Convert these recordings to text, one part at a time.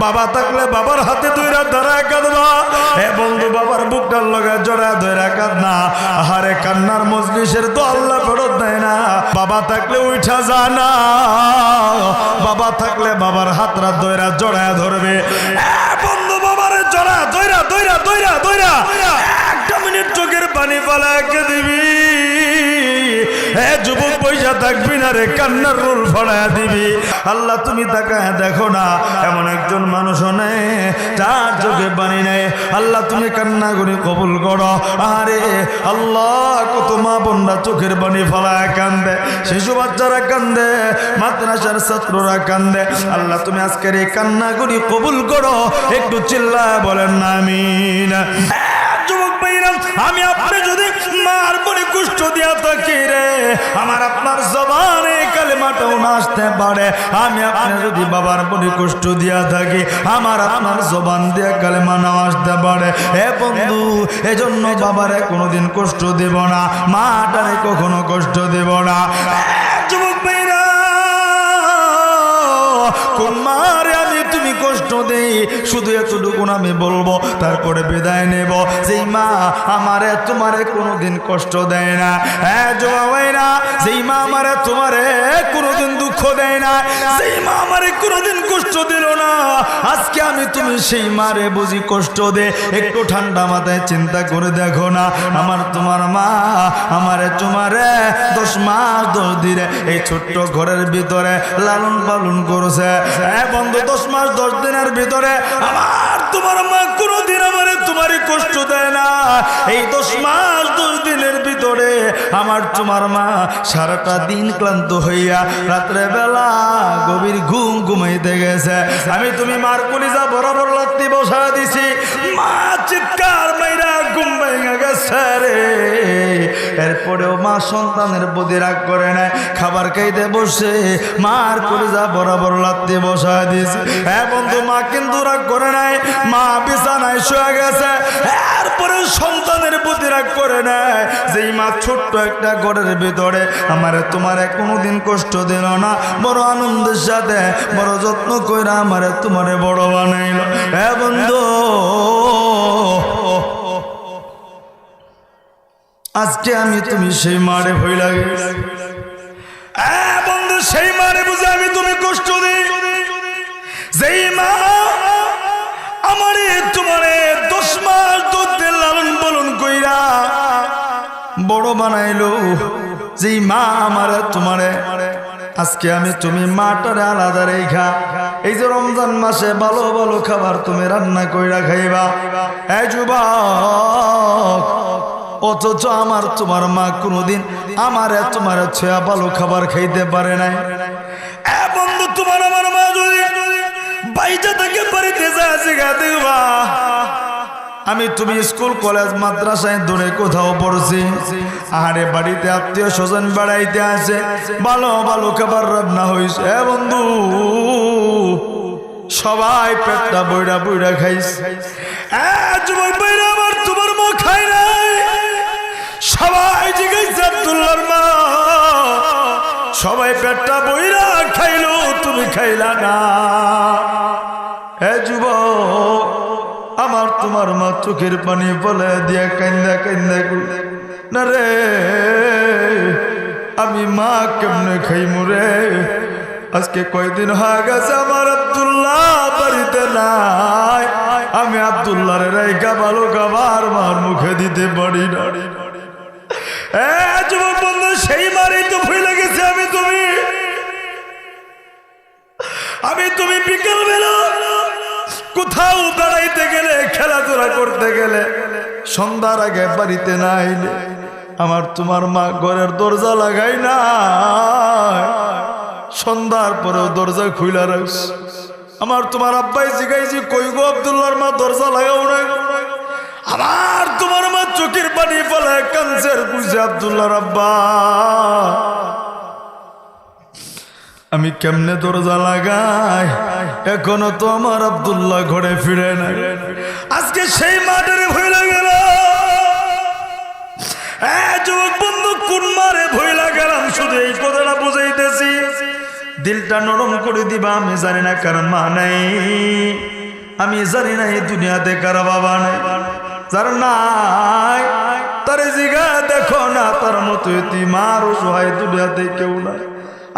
বাবা থাকলে বাবার হাতে ধইরা ধরায় কাঁদবা। এ বন্ধু বাবার বুকটার লগে জড়া ধইরা কাঁদনা। আহারে কান্নার মজলিসের তো আল্লাহ ফেরত দেয় না। বাবা থাকলে উঠা জানা, বাবা থাকলে বাবার হাতরা ধইরা জড়ায় ধরবে। বন্ধু বাবার জড়া ধইরা ধইরা ধইরা ধইরা একটা মিনিট চোখের পানি ফেলাকে দিবি। যুবক পয়সা থাকবি না রে, কান্নার রোল ফড়ায় দিবি। আল্লাহ তুমি তাকায় দেখো না, এমন একজন মানুষও নেই যার চোখে পানি নেই। আল্লাহ তুমি কান্না করে কবুল করো। আরে আল্লাহ কত মা বোনরা চোখের পানি ফলায় কান্দে, শিশু বাচ্চারা কান্দে, মাদ্রাসার ছাত্ররা কান্দে। আল্লাহ তুমি আজকের এই কান্না করে কবুল করো। একটু চিল্লায় বলেন না আমিন। যুবক ভাইরা, আমি আপনি যদি মার বলে কষ্ট দিয়া থাকি রে, আমার আপনার জবানে কালেমাটাও না আসতে পারে। আমি আপনি যদি বাবার বলে কষ্ট দিয়া থাকি, আমার আপনার জবান দিয়া কালেমা না আসতে পারে। হে বন্ধু, এজন্য বাবারে কোনোদিন কষ্ট দেব না, মাটারে কখনো কষ্ট দেব না। যুবক ভাইরা, কোন মারে আমি তুমি কষ্ট দেই শুধু এতটুকু আমি বলবো, তারপরে বিদায় নেব। যেই মা আমারে তোমারে কোনোদিন কষ্ট দেয় না, হ্যাঁ জবাইরা, যেই মা আমারে তোমারে কোনোদিন দুঃখ দেয় না, যেই মা আমারে কোনোদিন কষ্ট দিল না, আজকে আমি তুমি সেই মারে বুঝি কষ্ট দে। একটু ঠান্ডা মাথায় চিন্তা করে দেখো না, আমার তোমার মা আমারে তোমারে 10 মাস 10 দিনে এই ছোট্ট ঘরের ভিতরে লালন পালন করছে। হ্যাঁ বন্ধু, 10 মাস 10 দিনের ভিতরে আমার তোমার মা কোনোদিন আমারে তোমারই কষ্ট দেয় না। এই 10 মাস 10 দিনের ভিতরে আমার তোমার মা সারাটা দিন ক্লান্ত হইয়া রাত্রে বেলা গভীর ঘুম ঘুমাইতে গেছে। আমি তুমি মার কলিজা বরাবর লাত্তি বসা দিছি, মা চিৎকার মাইরা ঘুম ভেঙে গেছে রে। এরপরেও মা সন্তানের প্রতি রাগ করে নাই, খাবার খাইতে বসে মার কলিজা বরাবর লাত্তি বসা দিছে। হ্যাঁ বন্ধু, মা কিন্তু রাগ করে নাই, মা বিছানায় শুয়ে গেছে। এরপরে সন্তানের প্রতি রাগ করে নাই, যেই মা ছোট্ট একটা ঘরের ভিতরে আমারে তোমারে কোনোদিন কষ্ট দিল না, বড় আনন্দের সাথে বড় যত্ন কইরা আমারে তোমারে বড় বানাইল। হ্যাঁ বন্ধু, আজকে আমি তুমি সেই মারে ভয় লাগে। বন্ধু, সেই মারে বুঝে আমি তুমি কষ্ট দিই, যেই মা আমারে তোমারে 10 মাস 10 দিন লালন পালন কইরা বড় বানাইলো, যেই মা আমারে তোমারে আজকে আমি তুমি মাটারে আলাদা রেখা এই যে রমজান মাসে ভালো ভালো খাবার তুমি রান্না কইরা খাইবা। এই যুবক, অথচ আমার তোমার মা কোনোদিন আমারে তোমার ছেয়া ভালো খাবার খাইতে পারে নাই। বন্ধু, তোমার আমার মা যদি বাইজা থেকে বাড়িতে যায় শিখা দিবা, আমি তুমি স্কুল কলেজ মাদ্রাসায় দূরে কোথাও পড়ছি, আরে বাড়িতে আত্মীয় স্বজন বেড়াইতে আসে, ভালো ভালো খাবার রান্না হয়েছে। বন্ধু, সবাই পেটটা বইরা বইরা খাইছে। যুবক ভাইরা, আমার তোমার মা খাই নাই। সবাই জিজ্ঞাসা আব্দুল্লাহর মা, সবাই পেটটা বইরা খাইলো, তুমি খাইলা না। হে যুবক, আমার তোমার মা চোখের পানি বলে দিয়া কান্দা কান্দা না রে, আমি মা কেমনে খাইমু রে। আজকে কয়দিন হয়ে গেছে আমার আব্দুল্লাহ বাড়িতে নাই, আমি আব্দুল্লাহর রাইকা ভালো খাবার মার মুখে দিতে পারি না। যুবক বন্ধু, সেই মারেই তো ভয় লেগেছে। আমি তুমি বিকেল বেলা কোথাও বেড়াইতে গেলে, খেলাধুলা করতে গেলে, সন্ধ্যার আগে বাড়িতে না আইলে আমার তোমার মা ঘরের দরজা লাগাই না, সন্ধ্যার পরেও দরজা খুইলা রাখস। আমার তোমার আব্বাই জিগাইছি, কই গো আব্দুল্লাহর মা দরজা লাগাও না। আমার তোমার মা চোখের পানি ফেলে কানসের বুঝে, আব্দুল্লাহর আব্বা আমি কেমনে দরজা লাগাই, এখনো তো আমার আব্দুল্লাহ ঘরে ফিরে নাই। আজকে সেই মাঠের ভয় গেল। যুবক বন্ধু, কোন মারে ভয় লাগালাম শুধু এই কথাটা বুঝাইতেছি, দিলটা নরম করে দিবা। আমি জানি না কার মা নাই, আমি জানি না এই দুনিয়াতে কার বাবা নেই, যার নাই তারে জিগা দেখো না, তার মতো এতিমার অসহায় দুনিয়াতে কেউ নাই।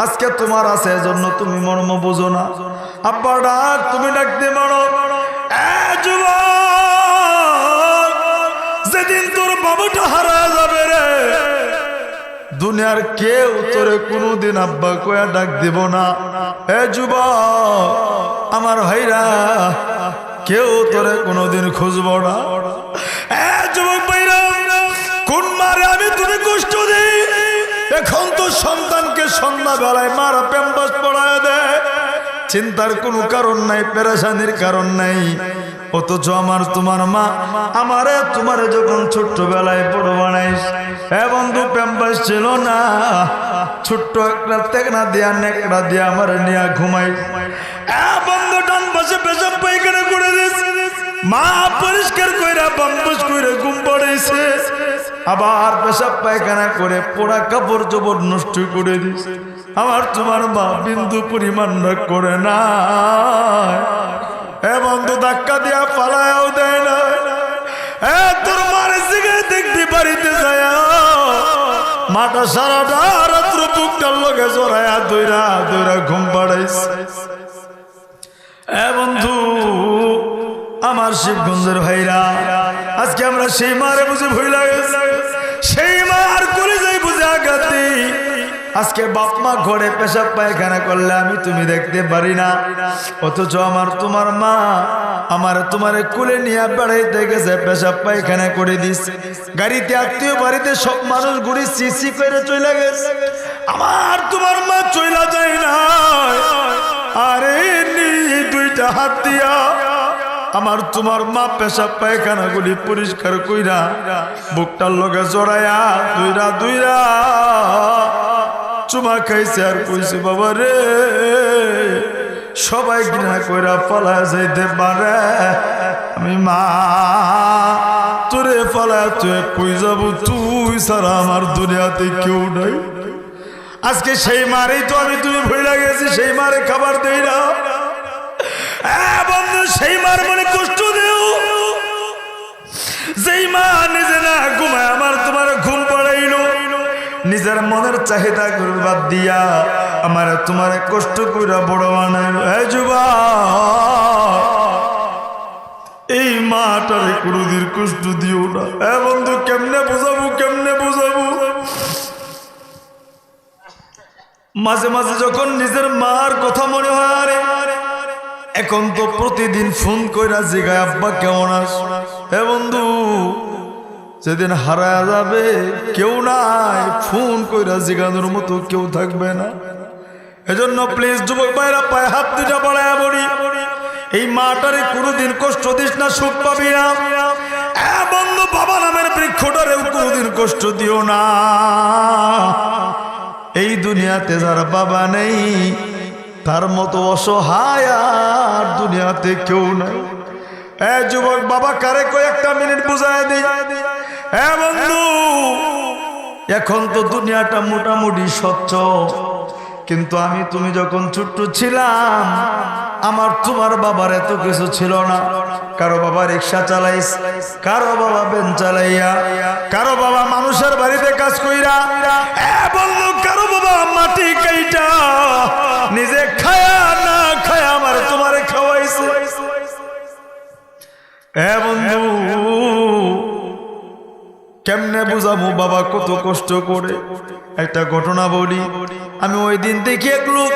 আজকে তোমার আছে, এজন্য তুমি মর্ম বোঝো না। আব্বা ডাক, তুমি ডাকতে পারো। যেদিন তোর বাবাটা হারা যাবে রে, দুনিয়ার কেউ তোরে কোনোদিন আব্বা কয়া ডাক দিব না। এ যুবক আমার ভাইরা, কেউ তোরে কোনোদিন খুঁজব না। এ যুবক ভাইরা, কোন মারে আমি তুমি কষ্ট দিই? এখন তো সন্তানকে সন্ধ্যাবেলায় মারা প্যাম্পাস পড়ায় দেয়, চিন্তার কোনো কারণ নাই, পেরেশানির কারণ নাই। অথচ আমার তোমার মা আমারে তোমারে যখন ছোট্টবেলায় বড় বানাইস, এ বন্ধু প্যাম্পাস ছিল না, ছোট্ট একটা টেকনা দিয়া নেকড়া দিয়া আমার নিয়া ঘুমাই। এ বন্ধু ডান পাশে পেশাব পায়খানা করে দিস, মা পরিষ্কার কইরা বাম্বুস কইরা ঘুম পড়াইছে, আবার পেশাব পায়খানা করে পোড়া কাপড় চোপড় নষ্ট করে দিস। আমার তোমার মা বিন্দু পরিমাণ রাগ করে না। এ বন্ধু ধাক্কা দিয়া পালায়ও দেয় না। এ তোর মারে জিগে দেখবি বাড়িতে যায়, মাটা সারাটা রাত্র বুকটার লগে জড়ায়া দইরা দইরা ঘুম পাড়াইছে। এ বন্ধু আমার শিবগঞ্জের ভাইরা, আজকে আমরা সেই মারে বুঝে ভুইলা গেছি, সেই মার করে যাই বুঝে আঘাত দিই। আজকে বাপ মা ঘরে পেশাব পায়খানা করলে আমি তুমি দেখতে পারি না, অথচ আমার তোমার মা আমার তোমারে কুলে নিয়ে বেড়াইতে গেছে, পেশাব পায়খানা করে দিস। গাড়িতে আত্মীয় বাড়িতে সব মানুষ ঘুরে সিসি করে চলে গেছে, আমার তোমার মা চইলা যায় না। আরে দুইটা হাত দিয়া আমার তোমার মা পেশাব পায়খানা গুলি পরিষ্কার কইরা বুকটার লগে জড়াইয়া দুইরা দুইরা চুমা খাইছে আর কইছে, বাবা রে সবাই ঘৃণা কইরা পালা যাইতে পারে, আমি মা তোরে পালা তুই কই যাব, তুই ছাড়া আমার দুনিয়াতে কেউ নাই। আজকে সেই মারেই তো আমি তুমি ভুলে গেছি, সেই মারে খাবার দেই না। বন্ধু সেই মার মানে কষ্ট দেও, যেই মা নিজে না ঘুমায় আমার তোমার ঘুম পড়াইলো, নিজের মনের চাহিদা করে বাদ দিয়া আমার তোমার কষ্ট কইরা বড় বানাইলো। হে যুবক, এই মাটারে কোনদিন কষ্ট দিও না। হে বন্ধু কেমনে বোঝাবো, কেমনে বোঝাবো? মাঝে মাঝে যখন নিজের মার কথা মনে হয়, আরে এখন তো প্রতিদিন ফোন কইরা জিগায় আব্বা কেমন আছ। হে বন্ধু যেদিন হারায় যাবে কেউ নাই, ফোন কইরা জিগানোর মতো কেউ থাকবে না। এজন্য প্লিজ যুবক ভাইরা পায়ে হাত দুইটা বাড়ায় বলি, এই মাটারে কোনোদিন কষ্ট দিস না, সুখ পাবি না। বন্ধু বাবা নামের বৃক্ষটারেও কোনোদিন কষ্ট দিও না। এই দুনিয়াতে যার বাবা নেই তার মতো অসহায় আর দুনিয়াতে কেউ নাই। এ যুবক বাবা কারে কয়েকটা মিনিট বুঝায় দিই। এ বন্ধু এখন তো দুনিয়াটা মোটামুটি স্বচ্ছ, কিন্তু আমি তুমি যখন ছোট্ট ছিলাম আমার তোমার বাবার এত কিছু ছিল না। কারো বাবা রিক্সা চালাইস, কারো বাবা বেন চালাইয়া, কারো বাবা মানুষের বাড়িতে কাজ কইরা, বন্ধু কারো বাবা মাটি কাইটা নিজে খায়া না খায়া আমার তোমারে খাওয়াইছে। বন্ধু কেমনে বুঝাবো বাবা কত কষ্ট করে। একটা ঘটনা বলি, আমি ওই দিন দেখি এক লোক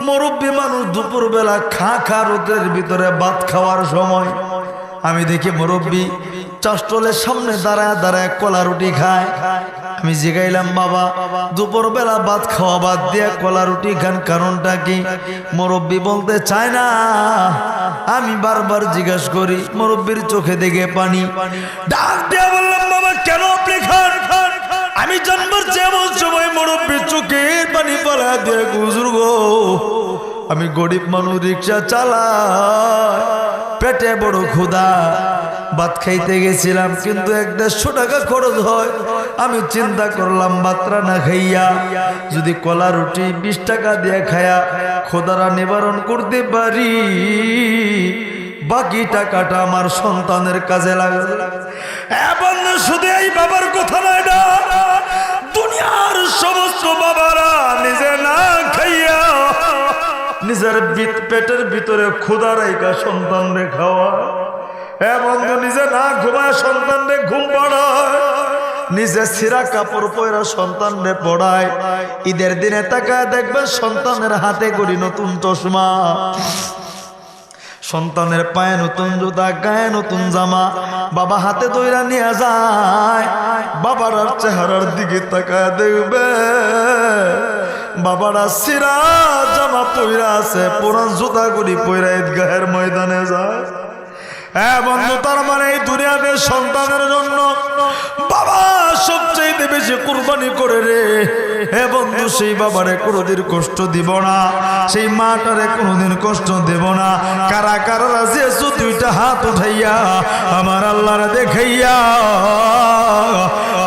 মুরব্বী মানুষ দুপুর বেলা খা রোদের ভিতরে ভাত খাওয়ার সময় আমি দেখি মুরব্বী চাষটলের সামনে দাঁড়ায় দাঁড়ায় কলা রুটি খায়। আমি জিগাইলাম, বাবা দুপুর বেলা ভাত খাওয়া বাদ দিয়ে কলা রুটি খান, কারণটা কি? মুরব্বী বলতে চায় না। আমি বারবার জিজ্ঞাসা করি, মুরব্বীর চোখে দেখে পানি, ডাক দিয়ে বললাম, বাবা কেন আপনি খান? আমি জন্মের যেমন সময় মুরব্বীর চোখে পানি পালা দিয়ে গুজর গো, আমি গরিব মানুষ, রিক্সা চালাই, পেটে বড় ক্ষুধা, ভাত খাইতে গেছিলাম কিন্তু 150 টাকা খরচ হয়। আমি চিন্তা করলাম ভাতটা না খাইয়া যদি কলা রুটি 20 টাকা দিয়ে খায়া ক্ষুধারা নিবারণ করতে পারি, বাকি টাকাটা আমার সন্তানের কাজে লাগবে। এবং শুধু এই বাবার কথা নয় না, দুনিয়ার সমস্ত বাবারা নিজে না খাইয়া নিজের পেটের ভিতরে ক্ষুধা রাইখা সন্তানরে খাওয়া, এবং নিজে না ঘুমায় সন্তানরে ঘুম পাড়ায়, নিজে ছিঁড়া কাপড় পয়রা সন্তানরে পড়ায়। ঈদের দিনে তাকায় দেখবে সন্তানের হাতে করি নতুন চশমা, সন্তানের পায়ে নতুন জুতা, গায়ে নতুন জামা, বাবা হাতে দইরা নিয়ে যায়। বাবার চেহারার দিকে তাকায় দেখবে বাবারা ছিঁড়া জামা পইরা আছে, পুরান জুতা করি পইরা ঈদগাহের ময়দানে যায়। হ্যাঁ বন্ধু, তার মানে এই দুনিয়াতে সন্তানের জন্য বাবা সবচেয়ে বেশি কুরবানি করে রে। হে বন্ধু, সেই বাবারে কোনোদিন কষ্ট দিব না, সেই মাটারে কোনোদিন কষ্ট দেব না। কারা কারা রাজি আছো দুইটা হাত উঠাইয়া আমার আল্লাহরে দেখাইয়া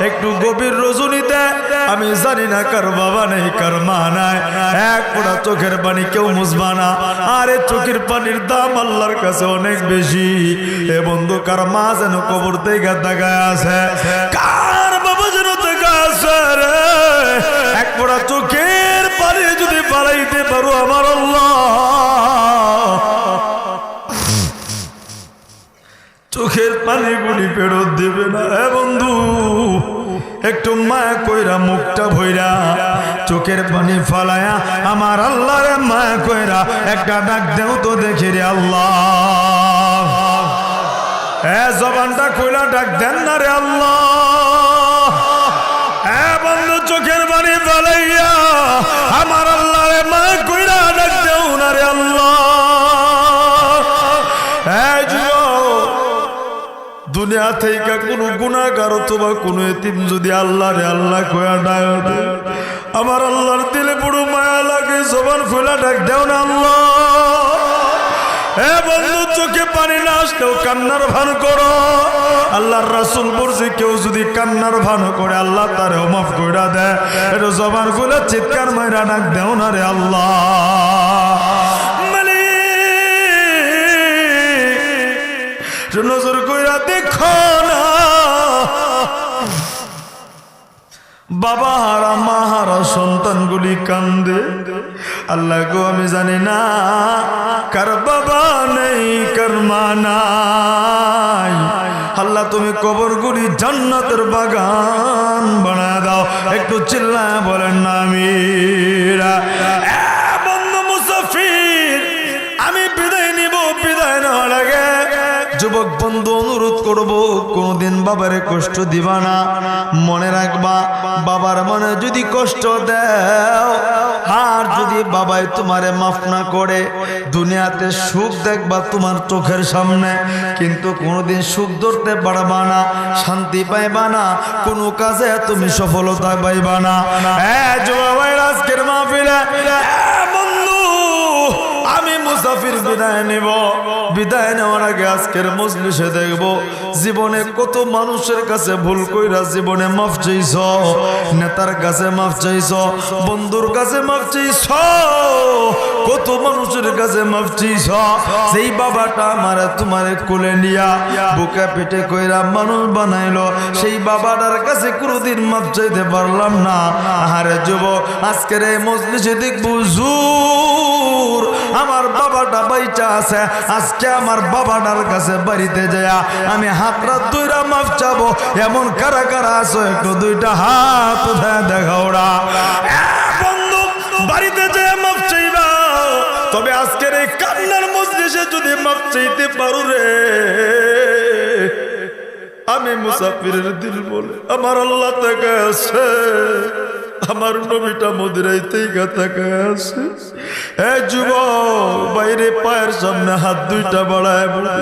একটু গভীর রজনীতে, আমি জানি না কার বাবা নেই কার মা নাই, এক ফোঁটা চোখের পানি কেউ মুছবা না। আরে চোখের পানির দাম আল্লাহর কাছে অনেক বেশি। এ বন্ধু, কার মা যেন কবর থেকে তাকায় আছে, কার বাবা যেন তাকায় আছে রে। এক ফোঁটা চোখের পানি যদি পালাইতে পারো আমার আল্লাহ চোখের পানি গুলি ফেরত দেবে না। এ বন্ধু, একটু মায়া কইরা মুখটা ভইরা চোখের পানি ফালায়া আমার আল্লাহরে মায়া কইরা একটা ডাক দেও তো দেখি রে আল্লাহ। জবানটা কইলা ডাক দেন না রে আল্লাহ। বন্ধু, চোখের পানি ফালাইয়া আমার আল্লাহরে মায়া কইরা ডাক দেও না রে আল্লাহ। দুনিয়া থেকে কোনো গুনাহগার অথবা কোনো এতিম যদি আল্লাহরে আল্লাহ কইয়া ডাক দেয়, আমার আল্লাহর দিলে বড় মায়া লাগে। জবান খোলা ডাক দেও না আল্লাহ। বন্ধু, চোখে পানি না আসলেও কান্নার ভান করো। আল্লাহর রাসূল বলছে কেউ যদি কান্নার ভান করে আল্লাহ তারেও মাফ কইরা দেয়। এটা জবান খুলে চিৎকার মাইরা ডাক দেও না রে আল্লাহ। নজর কইরা দেখো না বাবা হারা মা হারা সন্তানগুলি কান্দে। আল্লাহ গো, আমি জানি না কার বাবা নেই কার মা নাই। আল্লাহ তুমি কবরগুলি জান্নাতের বাগান বানায় দাও। একটু চিল্লায় বলেন না আমিন। বন্ধু মুসাফির, আমি বিদায় নিব, বিদায় নেওয়ার আগে যুবক বন্ধু অনুরোধ করব, কোনদিন বাবারে কষ্ট দিবা না। মনে রাখবা, বাবার মনে যদি কষ্ট দাও আর যদি বাবাই তোমারে মাফ না করে, দুনিয়াতে সুখ দেখবা তোমার চোখের সামনে, কিন্তু কোনদিন সুখ ধরতে পারবা না, শান্তি পাইবা না, কোনো কাজে তুমি সফলতা পাইবা না। আজকের মাহফিলে বন্ধু আমি মুসাফির বিদায় নেব। বিদায় নেওয়ার আগে আজকের মজলিসে দেখব জীবনে কত মানুষের কাছে ভুল কইরা জীবনে মাফ চাইছ, নেতার কাছে মাফ চাইছ, বন্ধুর কাছে মাফ চাইছ, কত মানুষের কাছে মাফ চাইছ। সেই বাবাটা আমারে তোমারে কোলে নিয়া বুকে পেটে কইরা মানুষ বানাইলো, সেই বাবাটার কাছে কোনোদিন মাফ চাইতে পারলাম না। আরে যুবক, আজকের এই মজলিসে দেখব হুজুর আমার বাবাটা বাইচা আছে, আজকে আমার বাবাটার কাছে বাড়িতে যায়া আমি হাতটা দুইরা মাফ চাবো। এমন কারা কারা আছো একটু দুইটা হাত উঠে দেখাও না। বন্ধু, বাড়িতে যেয়ে মাফ চাইবা, তবে আজকের এই কান্নার মজলিসে যদি মাফ চাইতে পারো রে, আমি মুসাফিরের দিল বলে আমার আল্লাহ তাকায় আছে, আমার নবীটা মদিরাইতেই তাকায় আছে। যুবক, বাইরে পায়ের সামনে হাত দুইটা বাড়ায় বলে,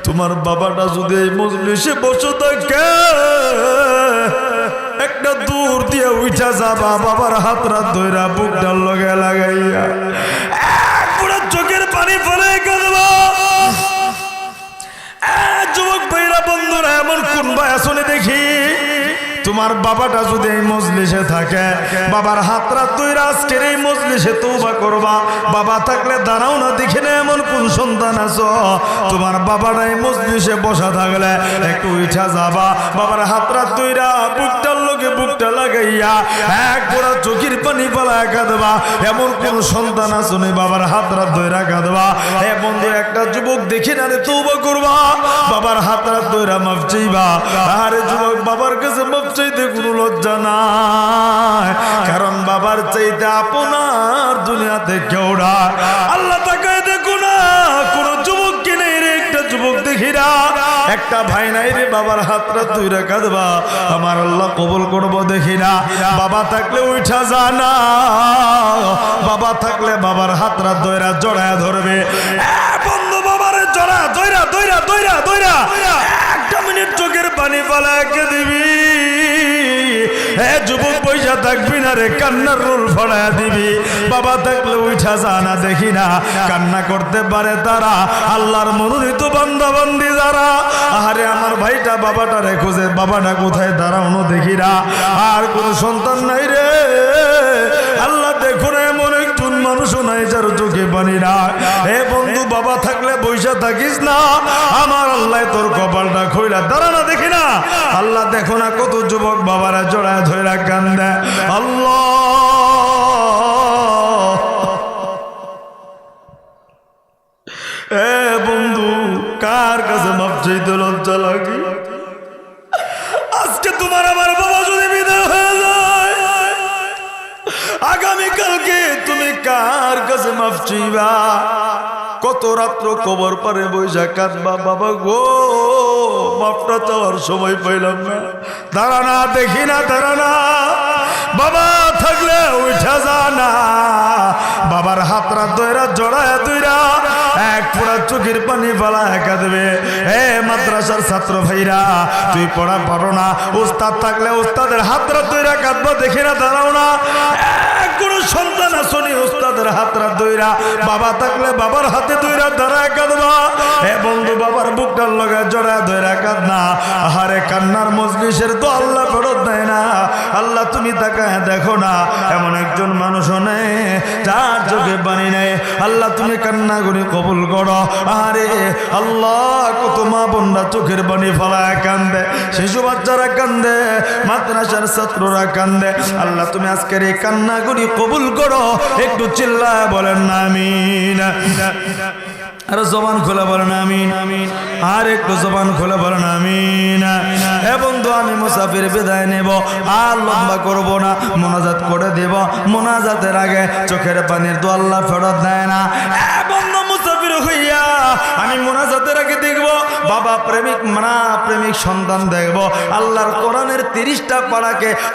তোমার বাবাটা যদি এই মজলিসে বসে থাকে, একটা দূর দিয়ে উঠা যাবা, বাবার হাতরা ধইরা বুকটার লগে লাগাইয়া পুরো চোখের পানি ফেলে কাঁদবা। যুবক ভাইরা বন্ধুরা, এমন কোন ভাই আসলে দেখি তোমার বাবাটা যদি এই মজলিসে থাকে, বাবার হাতরা তুইরা আজকের এই মজলিসে তওবা করবা। বাবা থাকলে দাঁড়াও না, দেখি না এমন কোন সন্তান আছো তোমার বাবাটা এই মজলিসে বসা থাকলে একটু উঠা যাবা। বাবার হাতরা তুইরা বুকটার লগে বুকটা লাগাইয়া এক গোড়া চোখের পানি পালায় কাঁদবা। এমন কোন সন্তান আছো নি বাবার হাতরা ধইরা কাঁদবা। হে বন্ধু, একটা যুবক দেখি না রে তওবা করবা, বাবার হাতরা ধইরা মাফ চাইবা। আরে যুবক, বাবার কাছে মাফ চাইতে কোনো লজ্জা নাই, কারণ বাবার চাইতে আপনার দুনিয়াতে কেউ না। আল্লাহ তাকায় দেখো না, কোন যুবক কি নেই রে, একটা যুবক দেখি না, একটা ভাই নাই রে, বাবার হাতটা তুইরা কাঁদবা, আমার আল্লাহ কবুল করবো দেখি না। বাবা থাকলে উঠা যা না, বাবা থাকলে বাবার হাতটা দইরা জড়ায় ধরবে। বন্ধু, বাবারে জড়া দইরা দইরা দইরা দইরা একটা মিনিট চোখের পানি পালাকে দিবি। যুবক পয়সা থাকবি না রে, কান্নার রোল ফড়ায় দিবি। বাবা থাকলে উঠা যা না, দেখি না কান্না করতে পারে তারা, আল্লাহর মনোনীত বান্দা বান্দি যারা। আরে আমার ভাইটা বাবাটা রে খোঁজে, বাবাটা কোথায় দাঁড়ানো দেখি না। আর কোন সন্তান নাই রে আল্লাহ, দেখো না এমন একজন মানুষও নাই যার চোখে পানি না। হে বন্ধু, বাবা থাকলে বৈশা থাকিস না, আমার আল্লাহ তোর কপালটা খইলা দাঁড়া না, দেখি না। আল্লাহ দেখো না কত যুবক বাবারা জড়ায় ধইরা কান্দে। আল্লাহ, এ বন্ধু, কার কাছে মাপ চাইতে লজ্জা লাগে? আজকে তোমার আমার বাবা যদি বিদায় হয়ে যায়, আগামীকালকে তুমি কার কাছে মাফ চাইবা? কত রাত্র কবর পারে বৈশা কাঁদবা, বাবা গো মাফটা চাওয়ার সময় পাইলাম না। দাঁড়া না, দেখি না, দাঁড়া না, বাবা থাকলে উঠা যা না, বাবার হাতরা দইরা জড়ায় দইরা এক ফোঁটা চোখের পানি ফালায় কাঁদবে। হে মাদ্রাসার ছাত্র ভাইরা, তুই পড়া পারো না, উস্তাদ থাকলে উস্তাদের হাতরা দইরা কাঁদবা, দেখি না, দাঁড়াও না। কোন সন্তান আসনি উস্তাদের হাতরা দইরা, বাবা থাকলে বাবার হাতে দইরা দাঁড়ায় কাঁদবা। হে বন্ধু, বাবার বুকটার লগে জড়ায় দইরা কাঁদ না। আহারে কান্নার মজলিসের তো আল্লাহ ফেরত দেয় না। আল্লাহ তুমি তাকায় দেখো না, এমন একজন মানুষও নেই যার চোখে পানি নেই। আল্লাহ তুমি কান্না করে কবুল করো। আরে আল্লাহ, কত মা বোনরা চোখের পানি ফালায় কান্দে, শিশু বাচ্চারা কান্দে, মাদ্রাসার ছাত্ররা কান্দে। আল্লাহ তুমি আজকের এই কান্না করি কবুল করো। একটু চিল্লায় বলেন না আমিন। আর জবান খোলা বলেন আমিন। আর একটু জবান খোলা বলেন আমিন। হে বন্ধু, আমি মুসাফির বিদায় নেব, আর লম্বা করব না, মোনাজাত করে দেব। মোনাজাতের আগে চোখের পানির তো আল্লাহ ফেরত দেয় না। বন্ধু, মুসাফির হইয়া আমি মোনাজাতের আগে দেখব বাবা প্রেমিক, মা প্রেমিক সন্তান দেখব। আল্লাহর কোরআনের 30টা পাড়াকে